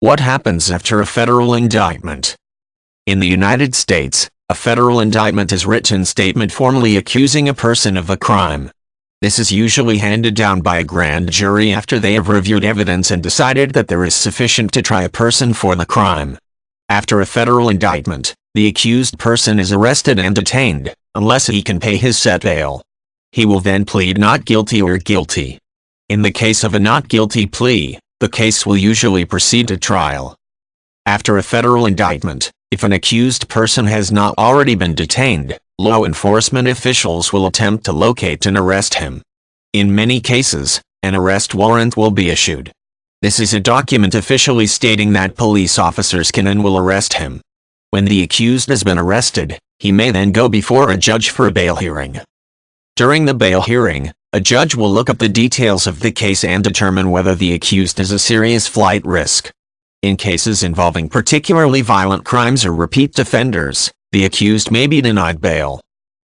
What happens after a federal indictment? In the United States, a federal indictment is a written statement formally accusing a person of a crime. This is usually handed down by a grand jury after they have reviewed evidence and decided that there is sufficient to try a person for the crime. After a federal indictment, the accused person is arrested and detained, unless he can pay his set bail. He will then plead not guilty or guilty. In the case of a not guilty plea, the case will usually proceed to trial. After a federal indictment, if an accused person has not already been detained, law enforcement officials will attempt to locate and arrest him. In many cases, an arrest warrant will be issued. This is a document officially stating that police officers can and will arrest him. When the accused has been arrested, he may then go before a judge for a bail hearing. During the bail hearing, a judge will look up the details of the case and determine whether the accused is a serious flight risk. In cases involving particularly violent crimes or repeat offenders, the accused may be denied bail.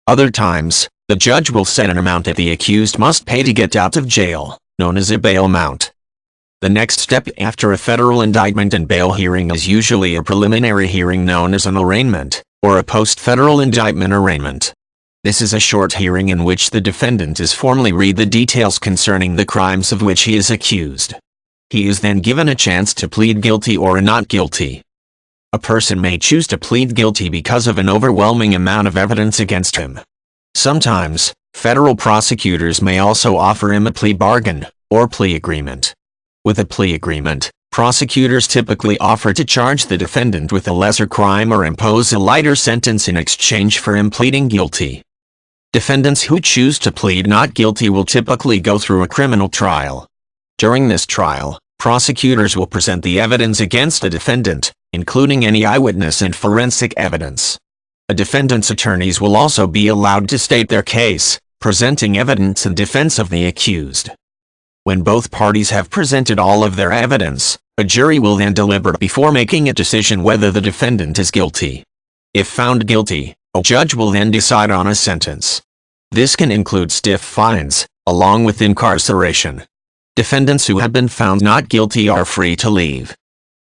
Other times, the judge will set an amount that the accused must pay to get out of jail, known as a bail amount. The next step after a federal indictment and bail hearing is usually a preliminary hearing known as an arraignment, or a post-federal indictment arraignment. This is a short hearing in which the defendant is formally read the details concerning the crimes of which he is accused. He is then given a chance to plead guilty or not guilty. A person may choose to plead guilty because of an overwhelming amount of evidence against him. Sometimes, federal prosecutors may also offer him a plea bargain, or plea agreement. With a plea agreement, prosecutors typically offer to charge the defendant with a lesser crime or impose a lighter sentence in exchange for him pleading guilty. Defendants who choose to plead not guilty will typically go through a criminal trial. During this trial, prosecutors will present the evidence against the defendant, including any eyewitness and forensic evidence. A defendant's attorneys will also be allowed to state their case, presenting evidence in defense of the accused. When both parties have presented all of their evidence, a jury will then deliberate before making a decision whether the defendant is guilty. If found guilty, a judge will then decide on a sentence. This can include stiff fines, along with incarceration. Defendants who have been found not guilty are free to leave.